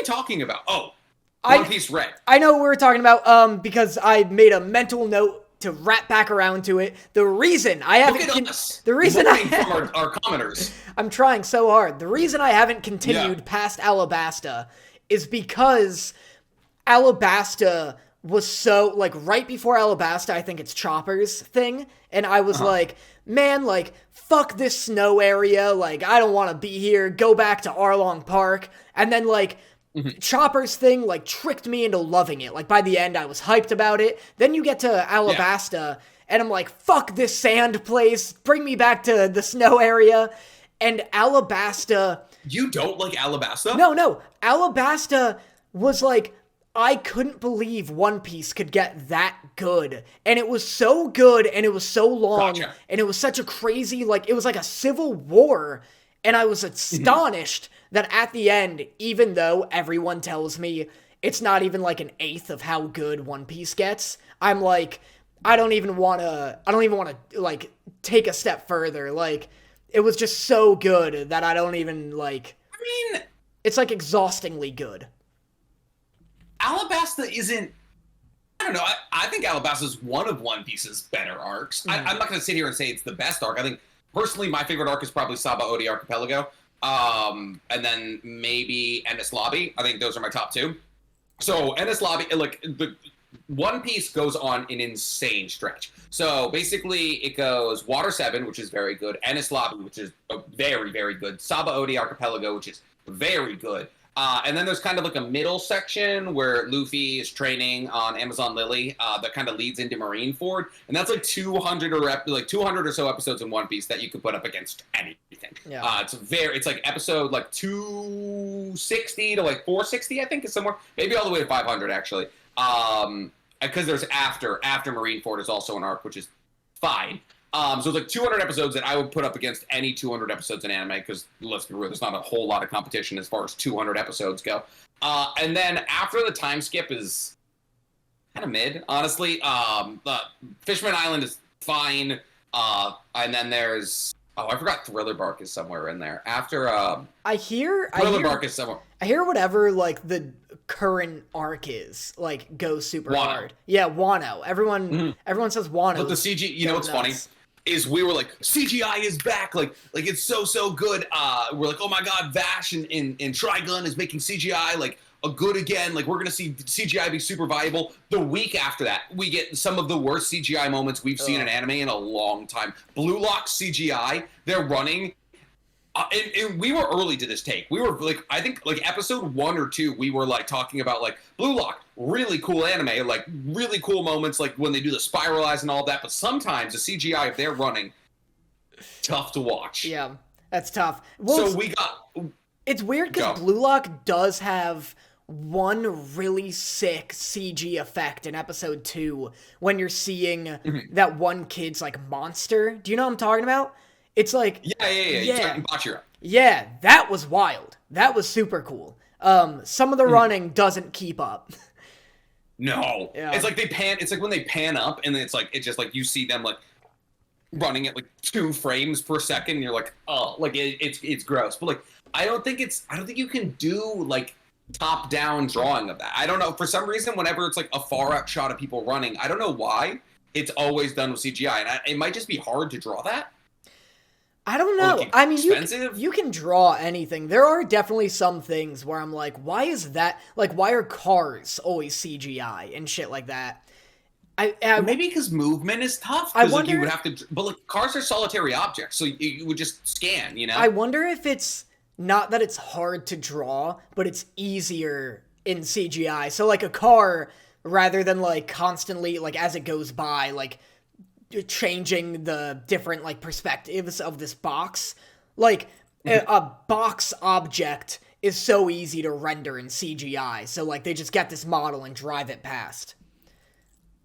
we talking about? Oh, One Piece Red. I know what we're talking about, because I made a mental note to wrap back around to it. The reason I haven't... Look at us. The reason from our commenters. I'm trying so hard. The reason I haven't continued past Alabasta is because Alabasta was so, like, right before Alabasta, I think it's Chopper's thing, and I was like, man, like, fuck this snow area, like, I don't want to be here, go back to Arlong Park, and then, like, Chopper's thing, like, tricked me into loving it. Like, by the end, I was hyped about it. Then you get to Alabasta, and I'm like, fuck this sand place, bring me back to the snow area, and Alabasta... You don't like Alabasta? No, Alabasta was like... I couldn't believe One Piece could get that good. And it was so good, and it was so long, and it was such a crazy, like, it was like a civil war, and I was astonished that at the end, even though everyone tells me it's not even like an eighth of how good One Piece gets, I'm like, I don't even want to, like, take a step further. Like, it was just so good that I don't even, like... I mean... It's, like, exhaustingly good. Alabasta isn't... I don't know. I think Alabasta is one of One Piece's better arcs. I'm not going to sit here and say it's the best arc. I think, personally, my favorite arc is probably Saba Odi Archipelago. And then maybe Enies Lobby. I think those are my top two. So, Enies Lobby, like, the One Piece goes on an insane stretch. So, basically, it goes Water 7, which is very good. Enies Lobby, which is very, very good. Saba Odi Archipelago, which is very good. And then there's kind of like a middle section where Luffy is training on Amazon Lily that kind of leads into Marineford, and that's like 200 or so episodes in One Piece that you could put up against anything. Yeah. It's like episode like 260 to like 460, I think, is somewhere, maybe all the way to 500 actually. Because there's after Marineford is also an arc, which is fine. So it's like 200 episodes that I would put up against any 200 episodes in anime, because let's be real, there's not a whole lot of competition as far as 200 episodes go. And then after the time skip is kind of mid, honestly. Fishman Island is fine. And then there's... Oh, I forgot Thriller Bark is somewhere in there. After... Thriller Bark is somewhere... I hear whatever, like, the current arc is, like, goes super hard. Yeah, Wano. Everyone says Wano. But the CG... You know what's funny? Is we were like, CGI is back, like it's so good. We're like, oh my god, Vash and Trigun is making CGI like a good again. Like, we're gonna see CGI be super viable. The week after that, we get some of the worst CGI moments we've seen in anime in a long time. Blue Lock CGI, they're running. And we were early to this take. We were like, I think like episode 1 or 2, we were like talking about like Blue Lock, really cool anime, like really cool moments, like when they do the spiralize and all that. But sometimes the CGI, if they're running, tough to watch. Yeah, that's tough. Well, so we got... It's weird because Blue Lock does have one really sick CG effect in episode 2 when you're seeing that one kid's like monster. Do you know what I'm talking about? It's like... Yeah, that was wild. That was super cool. Some of the running doesn't keep up. No. Yeah. It's like it's like when they pan up and it's like, it's just like you see them like running at like 2 frames per second and you're like, oh, like it's gross. But like, I don't think you can do like top down drawing of that. I don't know. For some reason, whenever it's like a far out shot of people running, I don't know why it's always done with CGI. And it might just be hard to draw that. I don't know. I mean, you can draw anything. There are definitely some things where I'm like, why is that? Like, why are cars always CGI and shit like that? Maybe because movement is tough. I wonder. Like, you would have to, but like cars are solitary objects, so you would just scan. You know. I wonder if it's not that it's hard to draw, but it's easier in CGI. So like a car, rather than like constantly like as it goes by, like changing the different like perspectives of this box, like a box object is so easy to render in CGI, so like they just get this model and drive it past,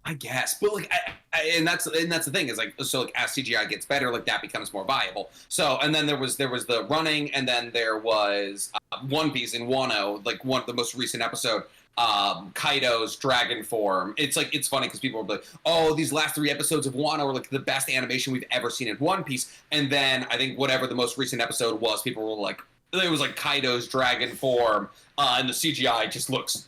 I guess. But like and that's the thing is like, so like as CGI gets better, like that becomes more viable. So and then there was the running, and then there was One Piece in Wano, like the most recent episode, Kaido's dragon form. It's like, it's funny because people are like, oh, these last 3 episodes of Wano are like the best animation we've ever seen in One Piece. And then I think whatever the most recent episode was, people were like, it was like Kaido's dragon form, and the CGI just looks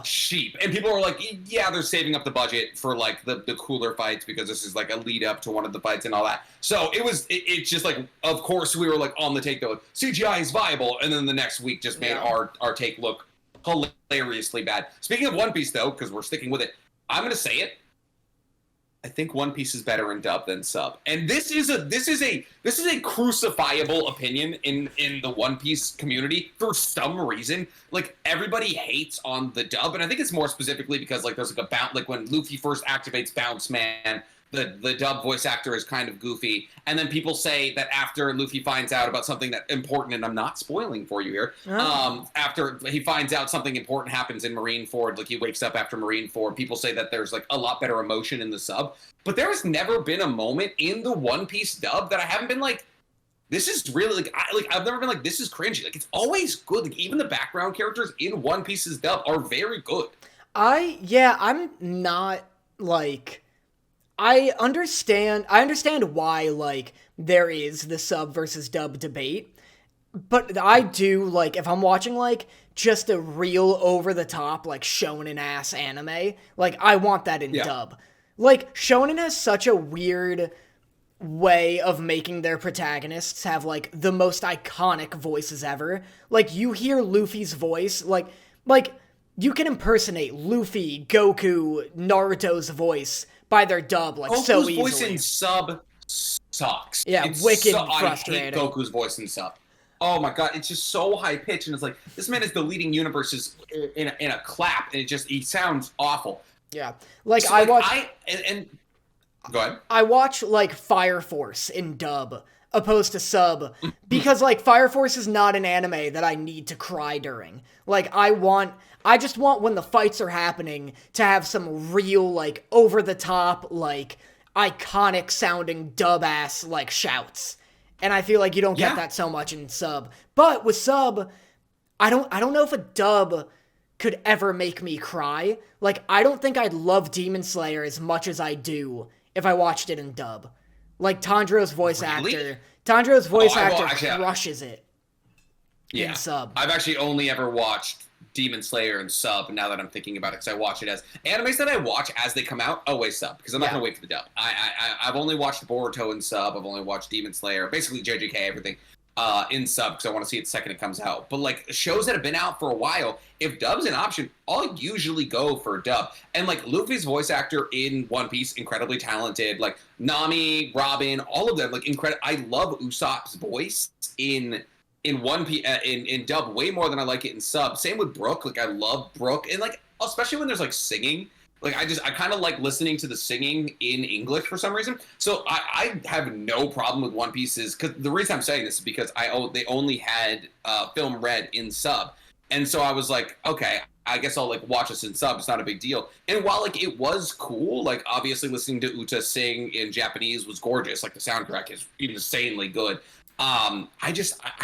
cheap. And people are like, yeah, they're saving up the budget for like the cooler fights because this is like a lead up to one of the fights and all that. So it's just like, of course we were like on the take though, like, CGI is viable, and then the next week just made our take look hilariously bad. Speaking of One Piece though, because we're sticking with it, I'm gonna say it. I think One Piece is better in dub than sub, and this is a crucifiable opinion in the One Piece community for some reason. Like everybody hates on the dub, and I think it's more specifically because like there's like a bounce, like when Luffy first activates Bounce Man, the dub voice actor is kind of goofy, and then people say that after Luffy finds out about something that important, and I'm not spoiling for you here, after he finds out something important happens in Marineford, like he wakes up after Marineford, people say that there's like a lot better emotion in the sub, but there has never been a moment in the One Piece dub that I haven't been like, this is really I've never been like, this is cringy. Like it's always good. Like even the background characters in One Piece's dub are very good. I'm not like, I understand why, like, there is the sub versus dub debate, but I do, like, if I'm watching, like, just a real over-the-top, like, shonen-ass anime, like, I want that in dub. Like, shonen has such a weird way of making their protagonists have, like, the most iconic voices ever. Like, you hear Luffy's voice, like, you can impersonate Luffy, Goku, Naruto's voice by their dub, like, Goku's so easily. Goku's voice in sub sucks. Yeah, it's wicked frustrating. I hate Goku's voice in sub. Oh my god, it's just so high pitched, and it's like, this man is deleting universes in a clap, and he sounds awful. Yeah, like, so, I like, watch... Go ahead. I watch, like, Fire Force in dub, opposed to sub, because, like, Fire Force is not an anime that I need to cry during. Like, I just want when the fights are happening to have some real, like, over-the-top, like, iconic-sounding dub-ass, like, shouts. And I feel like you don't get that so much in sub. But with sub, I don't know if a dub could ever make me cry. Like, I don't think I'd love Demon Slayer as much as I do if I watched it in dub. Like, Tanjiro's voice actor crushes it in sub. I've actually only ever watched Demon Slayer in sub, now that I'm thinking about it, because I watch it as animes that I watch as they come out, always sub, because I'm not going to wait for the dub. I've only watched Boruto in sub, I've only watched Demon Slayer, basically JJK, everything, in sub, because I want to see it the second it comes out. But, like, shows that have been out for a while, if dub's an option, I'll usually go for dub. And, like, Luffy's voice actor in One Piece, incredibly talented. Like, Nami, Robin, all of them, like, incredible. I love Usopp's voice in One Piece, in dub way more than I like it in sub. Same with Brook. Like, I love Brook. And, like, especially when there's, like, singing. Like, I kind of like listening to the singing in English for some reason. So I have no problem with One Piece's, because the reason I'm saying this is because they only had film read in sub. And so I was like, okay, I guess I'll, like, watch this in sub. It's not a big deal. And while, like, it was cool, like, obviously listening to Uta sing in Japanese was gorgeous. Like, the soundtrack is insanely good. I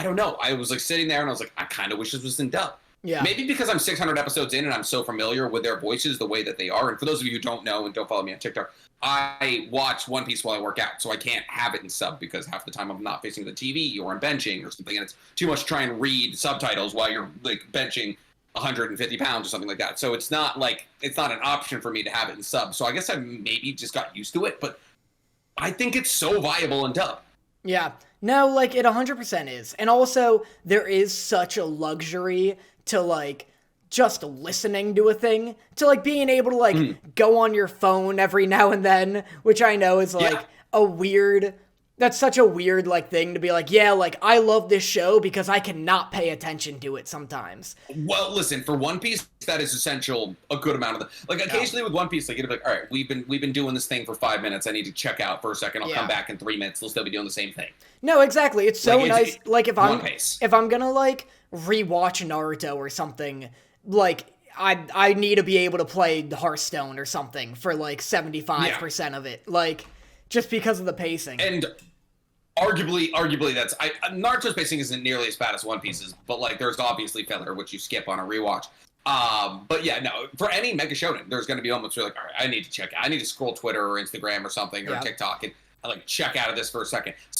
don't know. I was, like, sitting there and I was like, I kind of wish this was in dub. Yeah. Maybe because I'm 600 episodes in and I'm so familiar with their voices the way that they are. And for those of you who don't know and don't follow me on TikTok, I watch One Piece while I work out. So I can't have it in sub because half the time I'm not facing the TV or I'm benching or something. And it's too much to try and read subtitles while you're, like, benching 150 pounds or something like that. So it's not an option for me to have it in sub. So I guess I maybe just got used to it. But I think it's so viable in dub. Yeah. No, like, it 100% is. And also, there is such a luxury to, like, just listening to a thing, to, like, being able to, like, go on your phone every now and then, which I know is, like, that's such a weird, like, thing to be like, yeah, like, I love this show because I cannot pay attention to it sometimes. Well, listen, for One Piece, that is essential a good amount of the, like, occasionally with One Piece, like, you'd be like, all right, we've been doing this thing for 5 minutes, I need to check out for a second, I'll come back in 3 minutes, they'll still be doing the same thing. No, exactly, it's so nice, like, if I'm gonna, like, rewatch Naruto or something, like, I need to be able to play Hearthstone or something for, like, 75% of it, like, just because of the pacing. And arguably that's Naruto's pacing isn't nearly as bad as One Piece's, but, like, there's obviously filler which you skip on a rewatch. But yeah, no, for any mega shonen, there's going to be moments where you're like, all right, I need to scroll Twitter or Instagram or something or TikTok and like check out of this for a second.